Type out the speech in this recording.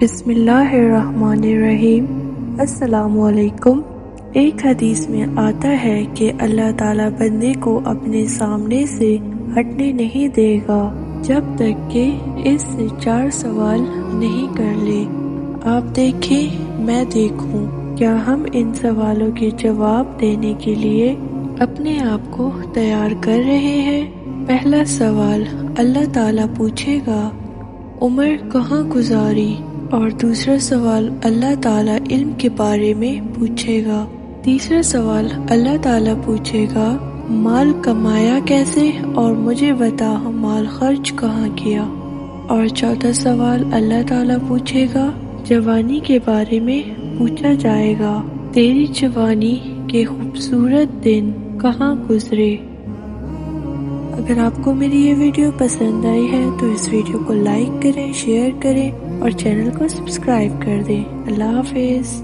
بسم اللہ الرحمن الرحیم۔ السلام علیکم۔ ایک حدیث میں آتا ہے کہ اللہ تعالیٰ بندے کو اپنے سامنے سے ہٹنے نہیں دے گا جب تک کہ اس سے 4 سوال نہیں کر لے۔ آپ دیکھیں میں دیکھوں، کیا ہم ان سوالوں کے جواب دینے کے لیے اپنے آپ کو تیار کر رہے ہیں؟ پہلا سوال اللہ تعالیٰ پوچھے گا عمر کہاں گزاری، اور دوسرا سوال اللہ تعالیٰ علم کے بارے میں پوچھے گا۔ تیسرا سوال اللہ تعالیٰ پوچھے گا مال کمایا کیسے، اور مجھے بتا مال خرچ کہاں کیا۔ اور چوتھا سوال اللہ تعالیٰ پوچھے گا جوانی کے بارے میں پوچھا جائے گا، تیری جوانی کے خوبصورت دن کہاں گزرے۔ اگر آپ کو میری یہ ویڈیو پسند آئی ہے تو اس ویڈیو کو لائک کریں، شیئر کریں اور چینل کو سبسکرائب کر دیں۔ اللہ حافظ۔